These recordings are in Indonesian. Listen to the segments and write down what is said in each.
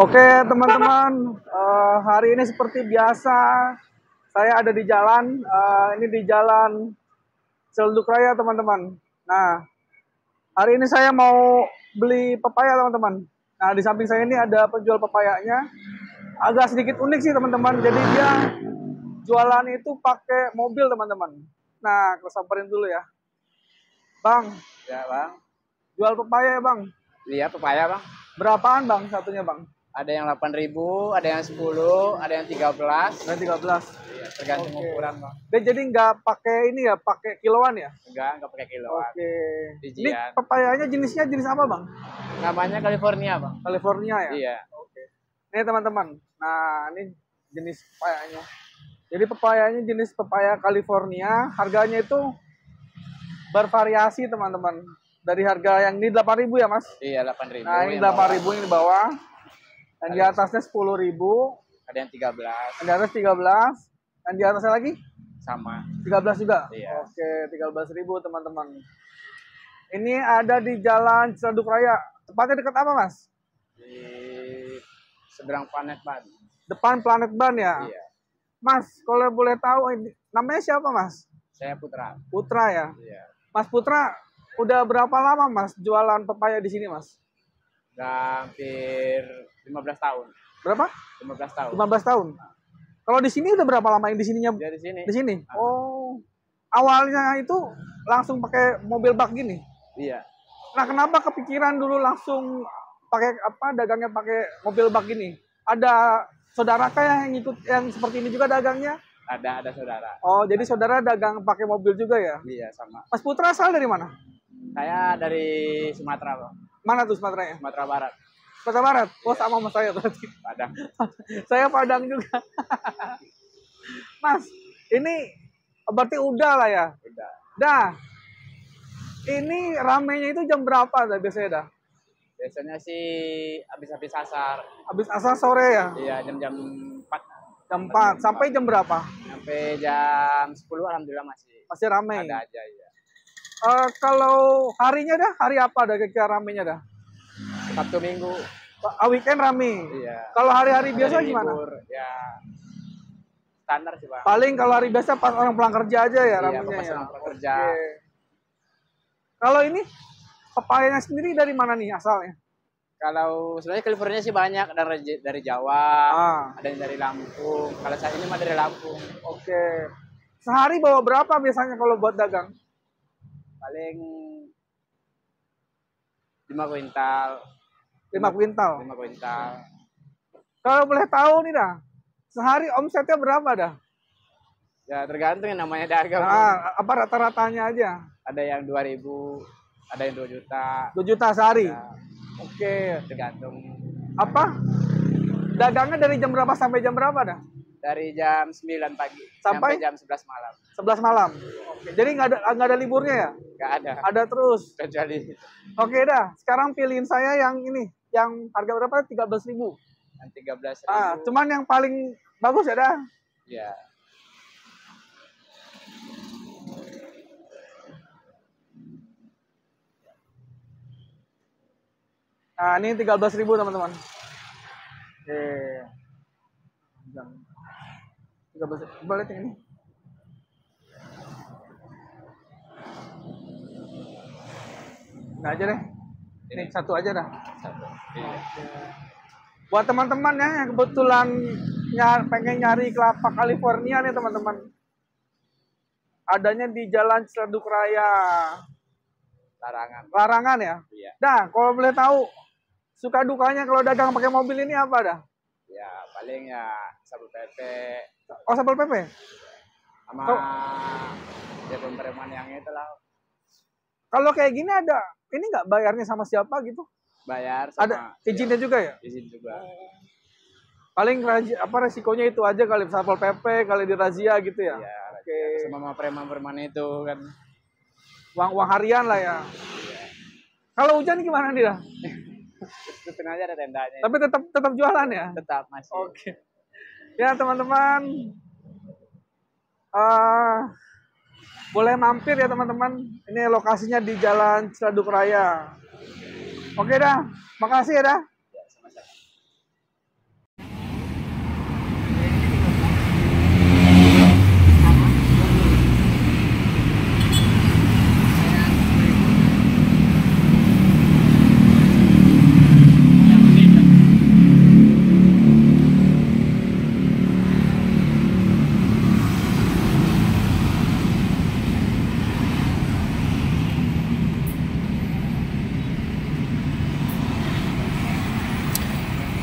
Oke teman-teman, hari ini seperti biasa saya ada di jalan. Ini di Jalan Ciledug Raya teman-teman. Nah, hari ini saya mau beli pepaya teman-teman. Nah, di samping saya ini ada penjual pepayanya. Agak sedikit unik sih teman-teman. Jadi dia jualan itu pakai mobil teman-teman. Nah, aku samperin dulu ya. Bang, Ya bang, jual pepaya ya bang? iya pepaya bang. Berapaan bang satunya bang? Ada yang 8.000, ada yang 10, ada yang 13. Dan 13. Iya, tergantung Oke. ukuran bang. Dan jadi nggak pakai ini ya, pakai kiloan ya? Enggak pakai kiloan. Oke. Ini Bijian. pepayanya jenisnya jenis apa bang? Namanya California bang. California ya? Iya. Oke. Ini teman-teman. Nah ini jenis pepayanya. Jadi pepayanya jenis pepaya California. Harganya itu bervariasi teman-teman. Dari harga yang ini 8.000 ya mas? Iya 8.000. Nah ini yang 8.000 bawah. ini di bawah. Dan di atasnya 10.000. Ada yang 13. Dan di atas 13. Dan di atasnya lagi? Sama. 13 juga? Iya. Oke, 13.000 teman-teman. Ini ada di Jalan Ciledug Raya. Tepatnya dekat apa, Mas? Di seberang Planet Ban. Depan Planet Ban ya? Iya. Mas, kalau boleh tahu namanya siapa, Mas? Saya Putra. Putra ya? Iya. Mas Putra, udah berapa lama, Mas, jualan pepaya di sini, Mas? Udah hampir 15 tahun. Berapa? 15 tahun. 15 tahun. Kalau di sini udah berapa lama yang di sininya? Dia di sini. Di sini? Oh. Awalnya itu langsung pakai mobil bak gini? Iya. Nah, kenapa kepikiran dulu langsung pakai dagangnya pakai mobil bak gini? Ada saudara kah yang ikut yang seperti ini juga dagangnya? Ada saudara. Oh, jadi saudara dagang pakai mobil juga ya? Iya sama. Mas Putra asal dari mana? Saya dari Sumatera bang. Mana tuh Sumateranya? Sumatera Barat. Sumatera Barat? Oh, sama sama saya berarti. Padang. Saya Padang juga. Mas, ini berarti udah lah ya? Udah. Dah. Ini ramenya itu jam berapa dah biasanya dah? Biasanya sih habis-habis asar. Habis asar sore ya? Iya, jam-jam 4. Jam 4 sampai jam berapa? Sampai jam 10 alhamdulillah Masih ramai. ada aja ya. Kalau harinya dah, hari apa dah kira-kira ramenya dah? Sabtu Minggu. Weekend rame. Iya. Kalau hari-hari biasa Hari gimana? libur, ya standar sih, Bang. Paling kalau hari biasa pas orang pulang kerja aja ya Iya, ramenya pas ya. orang pulang kerja. Oke. Kalau ini pepayanya sendiri dari mana nih asalnya? Kalau sebenarnya California sih banyak dari Jawa, ada yang dari Lampung. Kalau saya ini mah dari Lampung. Oke. Sehari bawa berapa biasanya kalau buat dagang? Paling 5 kuintal. 5 kuintal. 5 kuintal. Kalau boleh tahu nih dah, sehari omsetnya berapa dah? Ya tergantung yang namanya dagang. Nah, apa rata-ratanya aja? Ada yang 2.000, ada yang 2 juta. 2 juta sehari? Ya, Oke. tergantung. Apa? Dagangnya dari jam berapa sampai jam berapa dah? Dari jam 9 pagi Sampai jam 11 malam. 11 malam. Oke. Jadi nggak ada liburnya ya? Nggak ada. Ada terus. Kecuali Oke dah. Sekarang pilihin saya yang ini, yang harga berapa? 13.000. yang 13.000. Cuman yang paling bagus ya dah. Ya. Nah, ini 13.000 teman-teman. Oke. 13.000. Boleh ini. Nah aja deh. Ini satu aja dah. Satu. Iya. Buat teman-teman ya yang kebetulan pengen nyari kelapa California nih teman-teman. Adanya di Jalan Ciledug Raya. Larangan ya? Iya. Dah, kalau boleh tahu suka dukanya kalau dagang pakai mobil ini apa dah? Ya, paling ya Satpol PP Oh, Satpol PP? sama ya pemberman yang itu lah. Kalau kayak gini ada ini nggak bayarnya sama siapa gitu? Bayar sama Ada izinnya juga ya? izin juga. Paling resikonya itu aja kali Satpol PP kali dirazia gitu ya. Iya, Oke. sama preman-preman itu kan. Uang harian lah ya. Iya. Kalau hujan gimana nih dah? Tutupin aja ada tendanya. Tapi tetap jualan ya? Tetap masih. Oke. Ya teman-teman, boleh mampir ya teman-teman. Ini lokasinya di Jalan Ciledug Raya. Oke dah, makasih ya dah. Ya, sama-sama.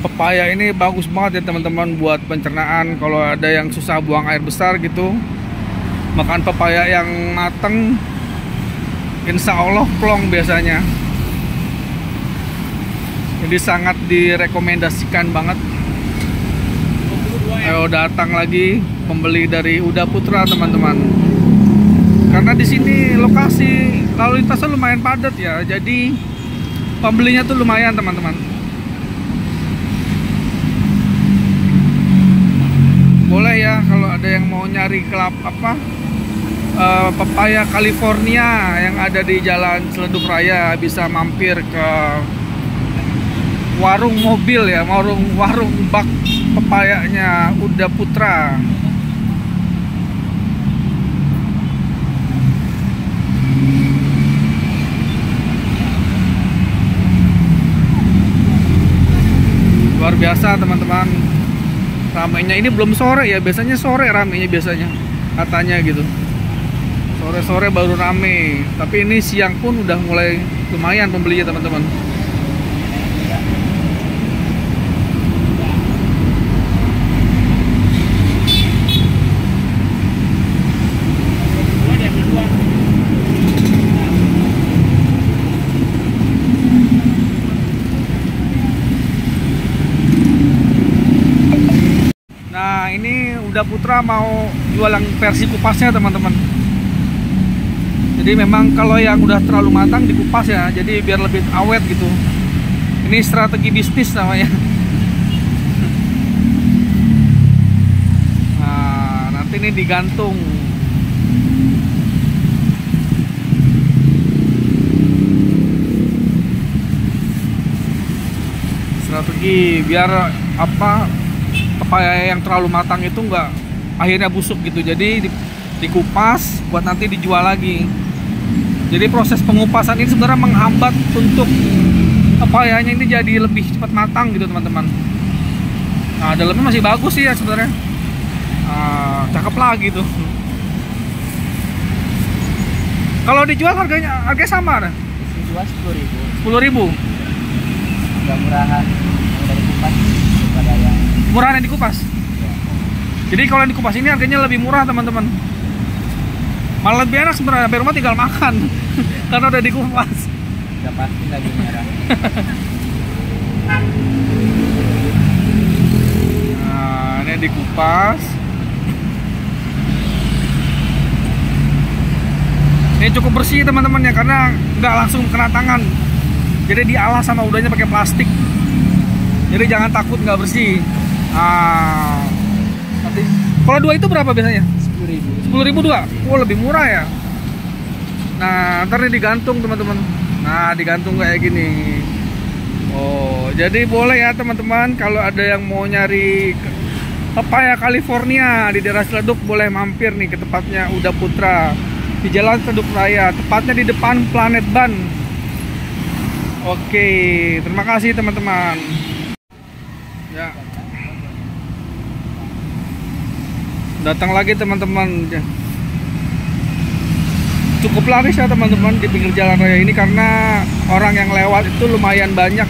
pepaya ini bagus banget ya teman-teman buat pencernaan. Kalau ada yang susah buang air besar gitu, makan pepaya yang mateng, insya Allah plong biasanya. Jadi sangat direkomendasikan banget. Ayo datang lagi pembeli dari Uda Putra teman-teman. Karena di sini lokasi lalu lintasnya lumayan padat ya, jadi pembelinya tuh lumayan teman-teman. Boleh ya kalau ada yang mau nyari pepaya California yang ada di Jalan Ciledug Raya, bisa mampir ke warung mobil ya, warung bak pepayanya Uda Putra. Luar biasa teman-teman, ramainya ini belum sore ya, biasanya sore ramainya biasanya katanya gitu, sore-sore baru rame, tapi ini siang pun udah mulai lumayan pembelinya teman-teman. Nah ini Uda Putra mau jual yang versi kupasnya teman-teman. Jadi memang kalau yang udah terlalu matang dikupas ya, jadi biar lebih awet gitu. Ini strategi bisnis namanya. Nah nanti ini digantung. Strategi biar pepaya yang terlalu matang itu nggak akhirnya busuk gitu, jadi dikupas buat nanti dijual lagi. Jadi proses pengupasan ini sebenarnya menghambat untuk pepayanya ini jadi lebih cepat matang gitu teman-teman. Nah dalamnya masih bagus sih ya sebenarnya, cakep lagi tuh. Kalau dijual harganya sama deh. Dijual 10.000. 10.000. Agak murahan dari kupas daripada yang murahan yang dikupas. Jadi kalau yang dikupas ini harganya lebih murah teman-teman. Malah lebih enak sebenarnya, sampai rumah tinggal makan karena udah dikupas. Udah pasti lagi merah. Nah ini dikupas. Ini cukup bersih teman-teman ya, karena nggak langsung kena tangan. Jadi dialah sama udahnya pakai plastik. Jadi jangan takut nggak bersih. Nah, nanti kalau dua itu berapa biasanya? 10.000. 10.000 dua. Oh lebih murah ya. Nah ntar ini digantung teman-teman. Nah digantung kayak gini. Oh jadi boleh ya teman-teman, kalau ada yang mau nyari pepaya California di daerah Ciledug, boleh mampir nih ke tempatnya Uda Putra di Jalan Ciledug Raya, tepatnya di depan Planet Ban. Oke, terima kasih teman-teman. Ya. Datang lagi teman-teman. Cukup laris ya teman-teman di pinggir jalan raya ini, karena orang yang lewat itu lumayan banyak.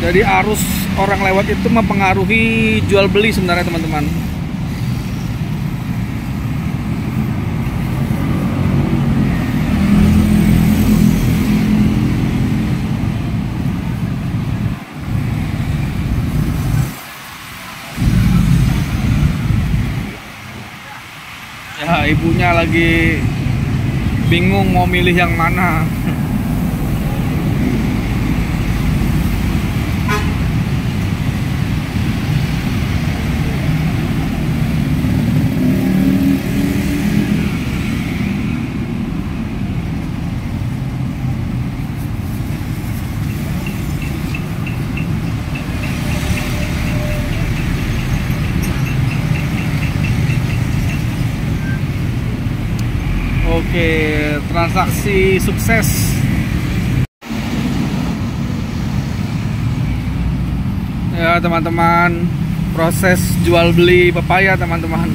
Jadi arus orang lewat itu mempengaruhi jual beli sebenarnya teman-teman. Ya ibunya lagi bingung mau milih yang mana. Oke, transaksi sukses. Ya teman-teman, proses jual beli pepaya teman-teman.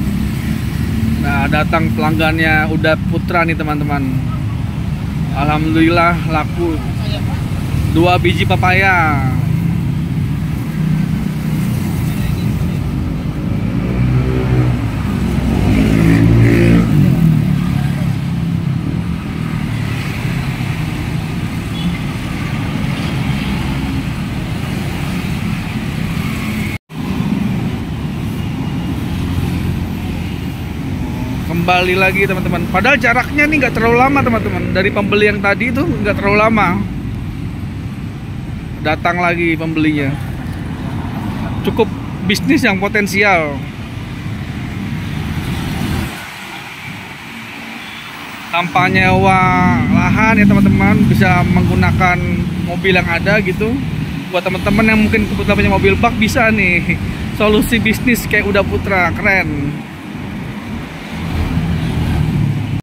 Nah datang pelanggannya Uda Putra nih teman-teman. Alhamdulillah laku 2 biji pepaya. kembali lagi teman-teman. Padahal jaraknya nih nggak terlalu lama teman-teman. Dari pembeli yang tadi itu nggak terlalu lama. Datang lagi pembelinya. Cukup bisnis yang potensial. Tanpa nyewa lahan ya teman-teman, bisa menggunakan mobil yang ada gitu. Buat teman-teman yang mungkin kebetulan punya mobil bak, bisa nih solusi bisnis kayak Uda Putra, keren.